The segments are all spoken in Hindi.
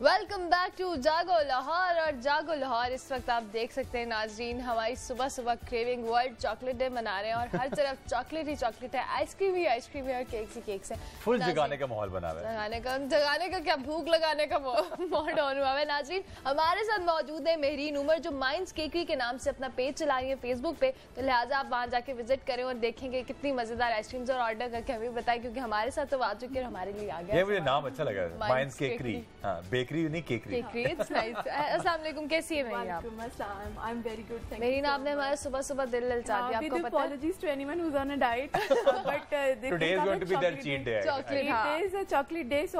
वेलकम बैक टू जागो लाहौर। और जागो लाहौर इस वक्त आप देख सकते हैं नाजरीन, हमारी सुबह सुबह क्रेविंग वर्ल्ड चॉकलेट डे मना रहे हैं और हर तरफ चॉकलेट ही चॉकलेट है, आइसक्रीम ही आइसक्रीम है और केक्स ही केक्स है। फुल जगाने का माहौल बना हुआ है। जगाने का क्या, भूख लगाने का माहौल हुआ है। नाजरीन हमारे साथ मौजूद है मेहरीन उमर जो माइंस केकरी के नाम से अपना पेज चला रही है फेसबुक पे, तो लिहाजा आप वहाँ जाके विजिट करें और देखेंगे कितनी मजेदार आइसक्रीम और ऑर्डर करके हमें बताएं, क्योंकि हमारे साथ तो आ चुके हैं, हमारे लिए आ गया। ये मुझे नाम अच्छा लगा, माइंस केकरी। हाँ, बेकरी नहीं केकरी। It's nice. अस्सलाम वालेकुम, कैसी है मेरी आप? I'm very good, thank you. मेरी ना आपने हमारा सुबह सुबह दिल ललचा दिया, आपको पता है? Apologies to anyone who's on a diet, but today is going to be their cheat day. Chocolate, it is a chocolate day, so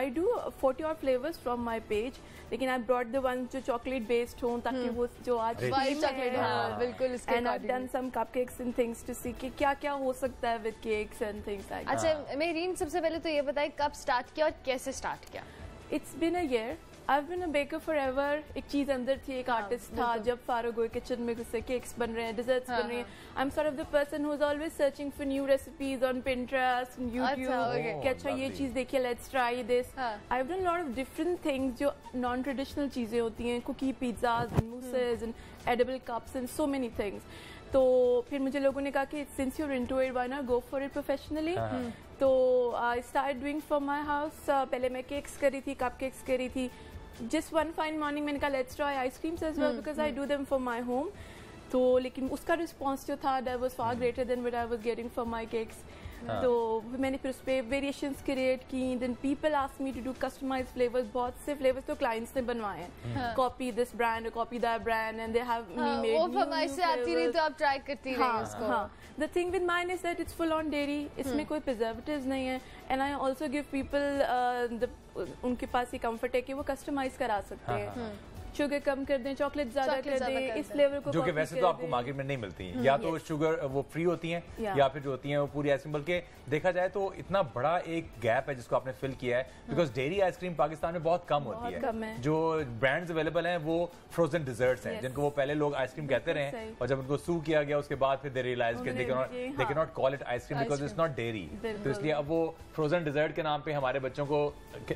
I do 40 odd flavors from my page. लेकिन I brought the ones जो chocolate based हों ताकि वो जो आज chocolate हाँ बिल्कुल इसके and I've done some cupcakes and things to see कि क्या क्या हो सकता है with cakes and things like that. अच्छा मेहरीन, सबसे पहले तो ये बताएं कब स्टार्ट किया और कैसे स्टार्ट किया? It's been a year. I've been a baker forever. एक चीज अंदर थी, एक आर्टिस्ट था, जब फारूक हुए किचन में घुसे, केक्स बन रहे हैं, डिजर्ट्स बन रहे हैं. I'm sort of the person who's always searching for new recipes on Pinterest and YouTube. कि अच्छा ये चीज देखिए, let's try this. I've done a lot of different things जो non-traditional चीजें होती हैं, cookie, pizzas, and mousses and edible cups and so many things. तो फिर मुझे लोगों ने कहा कि since you're into it, why not go for it professionally? तो I started doing from my house. पहले मैं केक्स करी थी, कपकेक्स करी थी. Just one fine morning मैंने कहा let's try ice creams as well because I do them for my home. तो लेकिन उसका रिस्पॉन्स जो था that was far greater than what I was getting for my cakes. तो मैंने फिर उस पर वेरिएशंस क्रिएट की. Then people ask me to do customised flavours. बहुत से फ्लेवर्स तो क्लाइंट्स ने बनवाए हैं, copy this brand, copy that brand, and they have made वो फरमाइश से आती रही तो आप ट्राई करती रही उसको. हाँ, the thing with mine is that it's full on dairy. इसमें कोई प्रिजर्वेटिव्स नहीं है. And I also give people उनके पास ये कम्फर्ट है कि वो कस्टमाइज करा सकते हैं. शुगर कम कर दें, चॉकलेट ज्यादा कर दें, इस फ्लेवर को जो कि वैसे तो आपको मार्केट में नहीं मिलती हैं. या तो शुगर वो फ्री होती हैं या फिर जो होती हैं वो पूरी आइसक्रीम. बल्कि देखा जाए तो इतना बड़ा एक गैप है जिसको आपने फिल किया है, बिकॉज डेयरी आइसक्रीम पाकिस्तान में बहुत कम होती है. जो ब्रांड्स अवेलेबल हैं वो फ्रोजन डिजर्ट्स हैं जिनको वो पहले लोग आइसक्रीम कहते रहे, और जब उनको सू किया गया उसके बाद फिर दे रियलाइज कि they can not call it ice cream because it's not dairy. तो इसलिए अब वो फ्रोजन डिजर्ट के नाम पे हमारे बच्चों को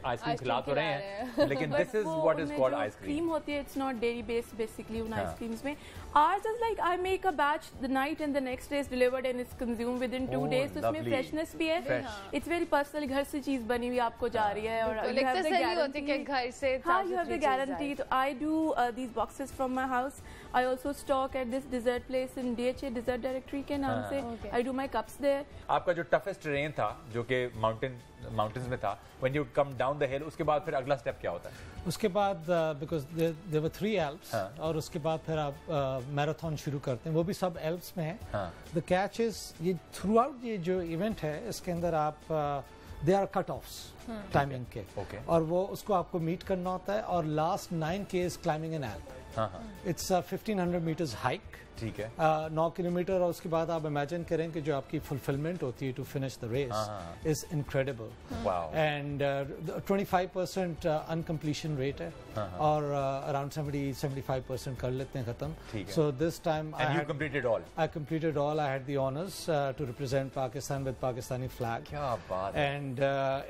आइसक्रीम खिला तो रहे हैं, लेकिन this is what is called ice cream होती है. It's not dairy based basically on ice creams में. Ours is like I make a batch the night and the next day is delivered and it's consumed within 2 days. तो इसमें freshness भी है. It's very personal. घर से चीज बनी हुई आपको जा रही है और you have the guarantee कि घर से हाँ you have the guarantee. तो I do these boxes from my house. I also stock at this dessert place in DHA Dessert Directory के नाम से. I do my cups there. आपका जो toughest terrain था जो कि mountains में था, when you come down the hill, उसके बाद फिर अगला स्टेप क्या होता है? उसके बाद बिकॉज देयर वर 3 एल्प्स और उसके बाद फिर आप मैराथन शुरू करते हैं, वो भी सब एल्प्स में है. द कैच इज ये थ्रू आउट ये जो इवेंट है इसके अंदर आप they are cut offs timing के, और वो उसको आपको मीट करना होता है. और last 9K is climbing an Alp. It's 1500 metres hike. ठीक है. 9 किलोमीटर. और उसके बाद आप इमेजिन करें कि जो आपकी फुलफिलमेंट होती है to finish the race is incredible. And 25% uncompletion rate है और अराउंड 70-75% कर लेते हैं खत्म. So this time I completed all. I had the honours to represent Pakistan with Pakistani flag. क्या बात है. एंड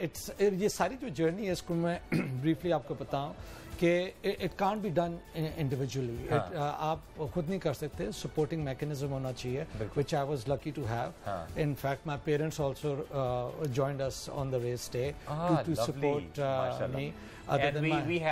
इट्स ये सारी जो जर्नी है इसको मैं ब्रीफली आपको बताऊं कि it can't be done individually. आप खुद नहीं कर सकते. सपोर्टिंग मैकेनिज्म होना चाहिए, which I was lucky to have. In fact my parents also joined us on the race day to support me. And we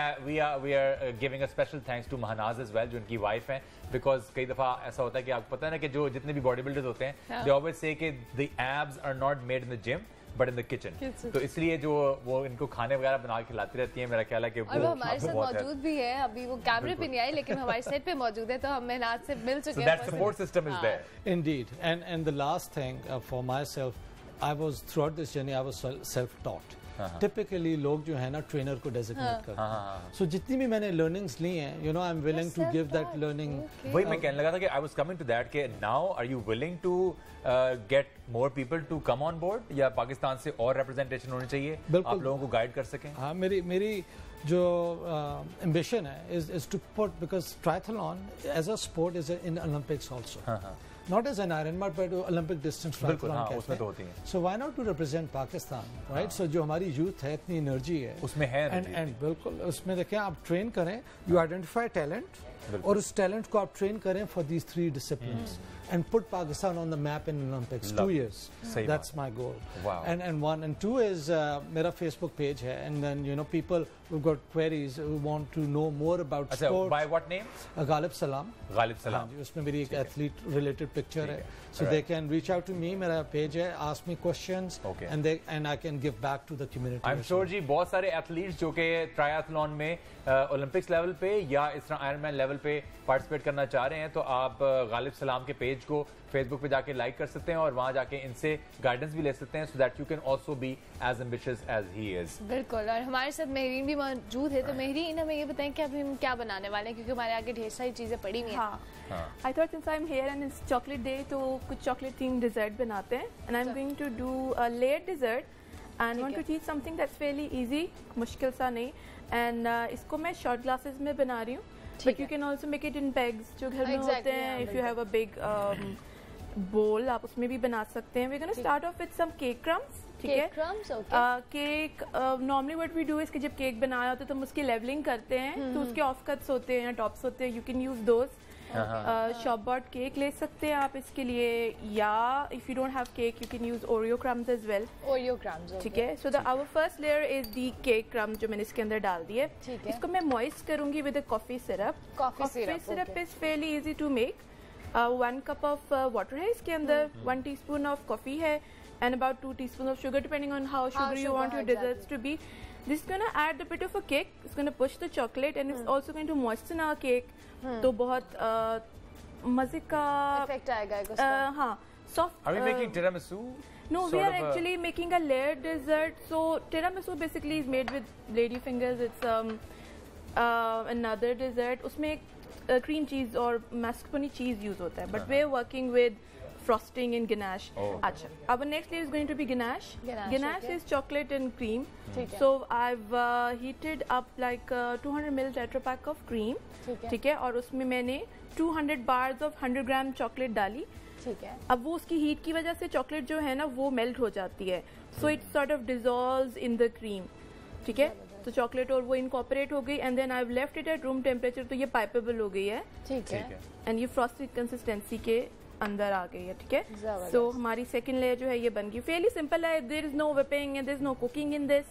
are giving a special thanks to Mahanaz as well, जो उनकी वाइफ हैं, because कई दफा ऐसा होता है कि आपको पता है ना कि जो जितने भी बॉडी बिल्डर्स होते हैं, they always say कि the abs are not made in the gym but in the kitchen. तो इसलिए जो वो इनको खाने वगैरह बना के खिलाती रहती है. मेरा ख्याल है कि वो हमारे साथ मौजूद भी है. अभी वो कैमरे पे नहीं आई लेकिन हमारे सेट पे मौजूद है, तो हम मेहनत से मिल चुके हैं. That support system is there. Indeed. And the last thing for myself, I was throughout this journey I was self taught. Typically लोग जो है ना ट्रेनर को डेजिग्नेट करते हैं. सो जितनी भी मैंने लर्निंग्स ली हैं, you know, I am willing to give that learning. वही मैं कहने लगा था कि I was coming to that कि now are you willing to get more people to come on board, या पाकिस्तान से और रिप्रेजेंटेशन होनी चाहिए, आप लोगों को गाइड कर सकें? हाँ, मेरी जो एम्बिशन है is to put, because triathlon as a sport is in Olympics also. not as an Ironman but Olympic distance triathlon कहते उसमें तो होती हैं. So why not to represent Pakistan, right? So जो हमारी youth है, इतनी energy है, उसमें है and बिल्कुल उसमें देखें आप train करें, you identify talent, और उस talent को आप train करें for these 3 disciplines. And put Pakistan on the map in Olympics. 2 years. That's my goal. Wow. And 1 and 2 is मेरा Facebook page है, and then you know people who've got queries who want to know more about sport. By what name? Ghalib Salam. Ghalib Salam. हाँ जी, उसमें मेरी एक athlete related picture है. So they can reach out to me. मेरा page है. Ask me questions. Okay. And I can give back to the community. I'm sure जी बहुत सारे athletes जो कि triathlon में Olympics level पे या इस तरह Ironman level पे participate करना चाह रहे हैं, तो आप गालिब सलाम के पेज को फेसबुक पे जाके लाइक कर सकते हैं और वहां जाके इनसे गाइडेंस भी ले सकते हैं, so that you can also be as ambitious as he is. बिल्कुल. और हमारे साथ मेहरीन भी मौजूद है, तो मेहरीन हमें ये बताएं कि अभी हम क्या बनाने वाले हैं, क्योंकि हमारे आगे ढेर सारी चीजें पड़ी हुई हैं. I thought since I'm here and it's chocolate day, तो कुछ chocolate themed dessert बनाते हैं, and I'm going to do a layered dessert and want to teach something that's fairly easy, मुश्किल सा नहीं, and इसको मैं short glasses में बना रही हूँ. But you can also make it in bags जो घर में होते हैं. If you have a big bowl, आप उसमें भी बना सकते हैं. We're going to start off with some cake crumbs. ठीक है? Cake crumbs, okay. Cake normally what we do is कि जब केक बनाया होता है तो हम उसकी leveling करते हैं, तो उसके off cuts होते हैं या tops होते हैं. You can use those. Shop bought cake ले सकते हैं आप इसके लिए, या if you don't have cake you can use Oreo crumbs as well. Oreo crumbs, ठीक है. So our first layer is the cake crumb जो मैंने इसके अंदर डाल दिए. इसको मैं moist करूंगी with a coffee syrup. Coffee syrup is fairly easy to make. 1 cup of water है इसके अंदर, 1 teaspoon of coffee है, and about 2 teaspoons of sugar depending on how sugary you want your desserts to be. This is gonna add a bit of a kick. It's gonna push the chocolate and it's also going to moisten our cake. तो बहुत मजे का इफेक्ट आएगा. हाँ, soft. Are we making tiramisu? No, we are actually making a layered dessert. So tiramisu basically is made with lady fingers. It's another dessert. उसमें cream cheese और mascarpone cheese use होता है. But we're working with frosting and ganache. अच्छा, our next layer is going to be ganache. Ganache is chocolate and cream. So I've heated up like 200 ml Tetra Pak of cream. ठीक है. और उसमें मैंने 200 bars of 100 gram chocolate डाली. ठीक है. अब वो उसकी हीट की वजह से चॉकलेट जो है ना वो मेल्ट हो जाती है. So it sort of dissolves in the cream. ठीक है. तो चॉकलेट और वो इनकॉर्पोरेट हो गई, and then I have left it at room temperature, तो ये पाइपेबल हो गई है. ठीक है. एंड ये फ्रॉस्टेड कंसिस्टेंसी के अंदर आ गई है. ठीक है. सो हमारी सेकंड लेयर जो है ये बन गई. फेयरली सिंपल है. There is no whipping and there is no cooking in this.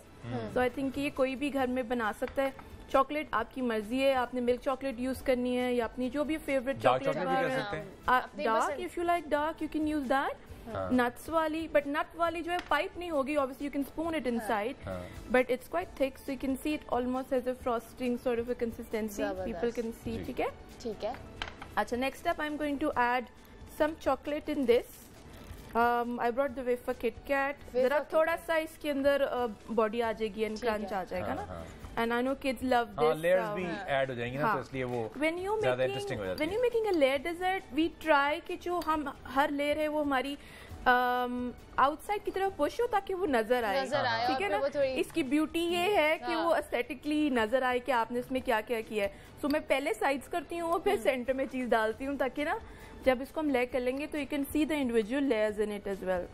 So I think ये कोई भी घर में बना सकता है. चॉकलेट आपकी मर्जी है, आपने मिल्क चॉकलेट यूज करनी है या अपनी जो भी favourite chocolate dark, if you like dark you can use that. Nuts वाली, बट नट वाली जो है पाइप नहीं होगी, obviously you can spoon it inside, but it's quite thick, so you can see it almost as a frosting sort of a consistency. People can see. ठीक है. ठीक है. अच्छा, next up I am going to add some chocolate in this. I brought the wafer Kit Kat. जरा थोड़ा सा इसके अंदर बॉडी आ जाएगी एंड क्रंच आ जाएगा ना. And I know kids love this. Layers भी ऐड हो जाएंगी ना, तो इसलिए वो ज़्यादा इंटरेस्टिंग हो जाती है. When you're making a layered dessert, we try कि जो हम हर लेयर है वो हमारी आउटसाइड की तरफ पुश हो ताकि वो नजर आए. ठीक है ना. इसकी ब्यूटी ये है कि वो एस्थेटिकली नजर आए कि आपने इसमें क्या क्या किया है. सो मैं पहले साइड्स करती हूँ और फिर सेंटर में चीज डालती हूँ, ताकि ना जब इसको हम लेयर कर लेंगे तो you can see the individual layers in it as well.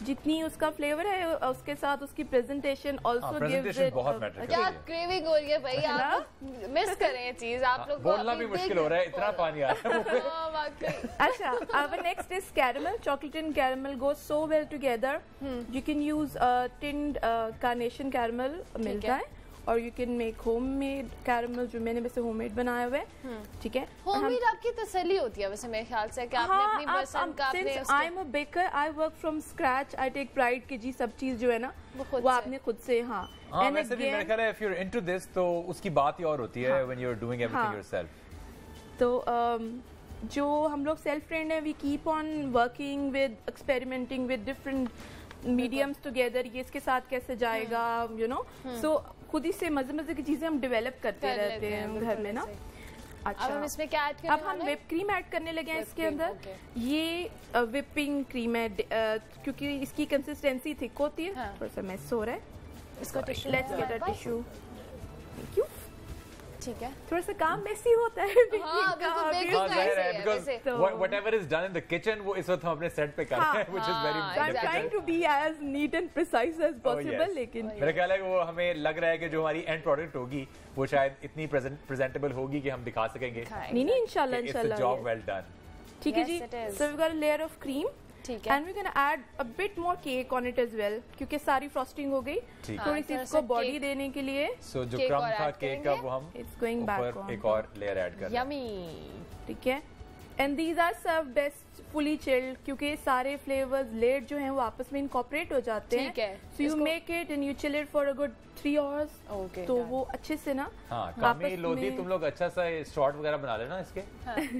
जितनी उसका फ्लेवर है उसके साथ उसकी प्रेजेंटेशन आल्सो गिव्स इट. क्या क्रेविंग हो रही है भाई, आप मिस कर रहे हैं चीज. आप लोग बोलना भी मुश्किल हो रहा है, इतना पानी आ रहा है. अच्छा, our next is caramel. Chocolate and caramel go so well together. You can use tinned carnation caramel मिलता है, और you can make homemade caramel, जो मैंने वैसे होममेड बनाया हुआ है. ठीक है. होममेड आपकी तसल्ली होती है वैसे मेरे ख्याल से कि आपने अपनी पसंद का आपने. I am a baker, I work from scratch, I take pride कि जी सब चीज जो है ना वो आपने खुद से. हाँ, वैसे भी मेरे ख्याल है if you are into this तो उसकी बात ही और होती है when you are doing everything yourself. तो जो हम लोग सेल्फ ट्रेन्ड है, we keep on working with experimenting with different mediums together. ये इसके साथ कैसे जाएगा, यू नो. सो खुद ही से मजे मजे की चीजें हम डेवलप करते रहते हैं घर में ना. अच्छा, अब हम इसमें क्या ऐड करने अब हम व्हिप क्रीम ऐड करने लगे हैं इसके अंदर. ये व्हिपिंग क्रीम है क्योंकि इसकी कंसिस्टेंसी थिक होती है. थोड़ा सा मेस हो रहा है. इसको tissue, let's get a tissue. Thank you. ठीक है, थोड़ा सा काम मेसी होता है because whatever is done in the kitchen वो इस वक्त हम अपने सेट पे कर रहे हैं, which is very I'm trying to be as neat and precise as possible, लेकिन मेरा ख्याल है कि वो हमें लग रहा है कि जो हमारी एंड प्रोडक्ट होगी वो शायद इतनी प्रेजेंटेबल होगी कि हम दिखा सकेंगे। नहीं इंशाल्लाह इंशाल्लाह, जॉब वेल डन। ठीक है जी। So we've got a layer of cream, ठीक है, and we're gonna add a bit more cake on it as well, क्योंकि सारी फ्रॉस्टिंग हो गई, थोड़ी सी इसको बॉडी देने के लिए। सो जो क्रम था केक का वो हम It's going back on. एक और लेयर ऐड कर रहे हैं। यमी, ठीक है। And these are serve best fully chilled, क्योंकि सारे फ्लेवर्स लेयर जो हैं वो आपस में इनकॉर्पोरेट हो जाते हैं। ठीक है, so you make it and you chill it for a good 3 hours। Okay, तो वो अच्छे से ना कामी लोधी तुम लोग अच्छा सा शॉट वगैरह बना लेना इसके,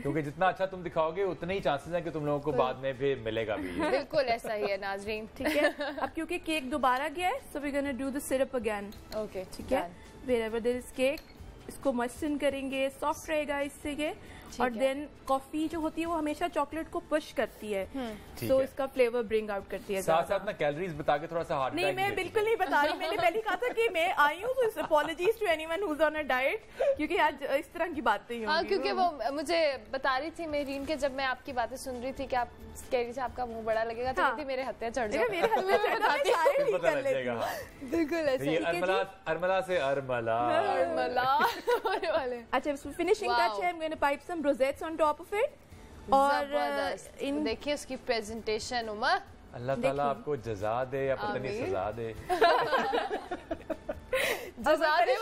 क्योंकि जितना अच्छा तुम दिखाओगे उतने ही चांसेस हैं कि तुम लोगों को बाद में भी मिलेगा भी। बिल्कुल ऐसा ही है नाजरीन। ठीक है। अब क्योंकि केक दोबारा गया है, so we gonna do the syrup again. Okay, ठीक है। वेयरएवर देयर इज केक, इसको मॉइस्चन करेंगे, सॉफ्ट रहेगा इससे ये। और देन कॉफी जो होती है वो हमेशा चॉकलेट को पुश करती है, तो इसका फ्लेवर ब्रिंग आउट करती है। साथ साथ ना कैलोरीज बता के थोड़ा सा हार्ड नहीं, मैं बिल्कुल नहीं बता रही। मैंने पहले कहा था कि मैं आई हूँ, तो apologies to anyone who is on a diet, क्योंकि आज इस तरह की बातें ही हाँ, क्योंकि वो मुझे बता रही थी मेरीन के, जब मैं आपकी बातें सुन रही थी कि आप कह रही थी आपका मुंह बड़ा लगेगा, तो मेरे हत्या चढ़ जाएगा, मेरे हत्या चढ़ जाएगा। बिल्कुल ऐसे। अरमला से अरमला होने वाले। अच्छा, फिनिशिंग टच है, I am going to pipe some rosettes on top of it. और इन देखिए उसकी प्रेजेंटेशन। उमर, अल्लाह ताला आपको जज़ा दे या पता नहीं सजा दे। जज़ा दे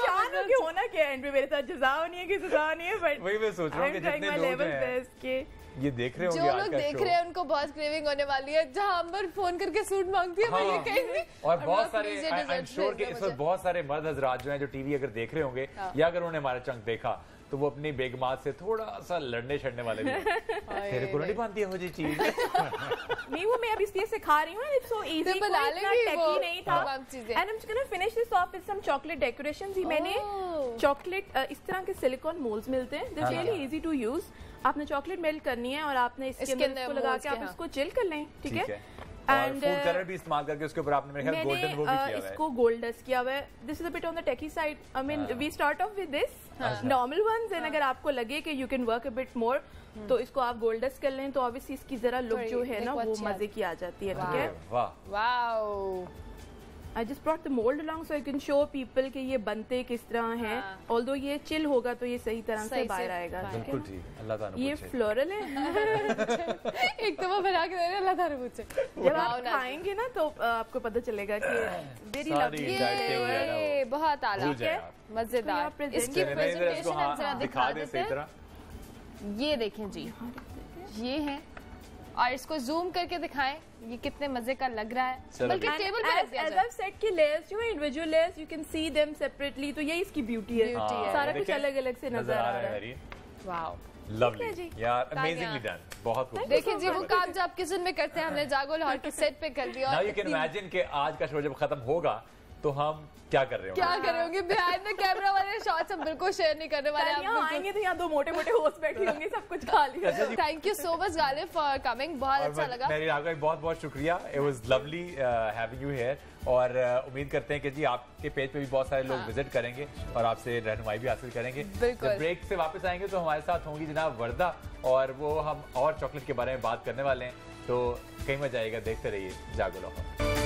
कि होना क्या है मेरे साथ, जज़ा नहीं है कि सजा नहीं है, बट वही मैं सोच रहा हूँ कि जितने लोग हैं ये देख रहे होंगे, जो लोग देख रहे हैं उनको बहुत क्रेविंग होने वाली है। जहाँ अंबर फोन करके सूट मांगती है, मैं ये कहेंगी। और बहुत सारे आई एम श्योर कि इस वक्त बहुत सारे मर्द हजरात जो हैं जो टीवी अगर देख रहे होंगे या अगर उन्होंने हमारा चंक देखा तो वो अपनी बेगमात से थोड़ा सा लड़ने छड़ने वाले भी तेरे को नहीं बनती है वो जी चीज। नहीं, वो मैं अब इसलिए सिखा रही हूँ, इट्स सो इजी, कोई इतना टेकी नहीं था। And I am gonna finish this off with some chocolate decorations. मैंने चॉकलेट इस तरह के सिलिकॉन मोल्ड्स मिलते हैं, they are really easy to use. आपने चॉकलेट मेल्ट करनी है और आपने इसके अंदर इसको लगा के आप इसको चिल कर लें, ठीक है। एंड फूड कलर भी इस्तेमाल करके उसके ऊपर आपने मेरे ख्याल गोल्डन वो भी किया हुआ है। इसको गोल्ड डस्ट किया हुआ है। This is a bit on the techie side. I mean we start off with this normal ones, and अगर आपको लगे कि you can work a bit more तो इसको आप गोल्ड डस्ट कर लें, तो ऑब्वियसली इसकी जरा लुक जो है ना वो मजे की आ जाती है। ठीक है, wow. I just brought the mold along so I can show people कि ये बनते किस तरह हैं। Although ये चिल होगा तो ये सही तरह से बाहर आएगा। बिल्कुल ठीक, अल्लाह ताला ये फ्लोरल है। एक तो वो बना के दे रहे, अल्लाह ताला पूछे। जब आप खाएंगे ना तो आपको पता चलेगा कि वेरी लवली, बहुत आला, मजेदार। इसकी प्रेजेंटेशन हम जरा दिखा देते हैं। ये देखें जी, ये है, और इसको जूम करके दिखाएं ये कितने मजे का लग रहा है। बल्कि टेबल पे रख दिया जाए। सेट की लेयर्स जो है individual layers, you can see them separately, तो ये इसकी ब्यूटी है। सारा कुछ अलग अलग से नजर आ रहा है। वाओ, लवली यार, अमेजिंगली डन, बहुत खूब। देखिए जी, वो काम जो आप किचन में करते हैं हमने जागो लाहौर के सेट पे कर दिया। नाउ यू कैन इमेजिन कि आज का शो जब खत्म होगा तो हम क्या कर रहे होंगे, क्या कर रहे होंगे। बिहाइंड द कैमरा वाले शॉट्स हम बिल्कुल शेयर नहीं करने वाले। यहाँ आएंगे तो यहाँ दो मोटे मोटे होस्ट बैठे होंगे, सब कुछ खा लिया। Thank you so much Ghalib for coming, बहुत अच्छा लगा। मेरी राघव बहुत बहुत शुक्रिया, it was lovely having you here. और उम्मीद करते हैं कि जी आपके पेज पे भी बहुत सारे लोग विजिट करेंगे और आपसे रहनुमाई भी हासिल करेंगे। जब ब्रेक से वापस आएंगे तो हमारे साथ होंगी जनाब वर्दा, और वो हम और चॉकलेट के बारे में बात करने वाले हैं, तो कहीं मत जाइएगा, देखते रहिए जागो लाहौर।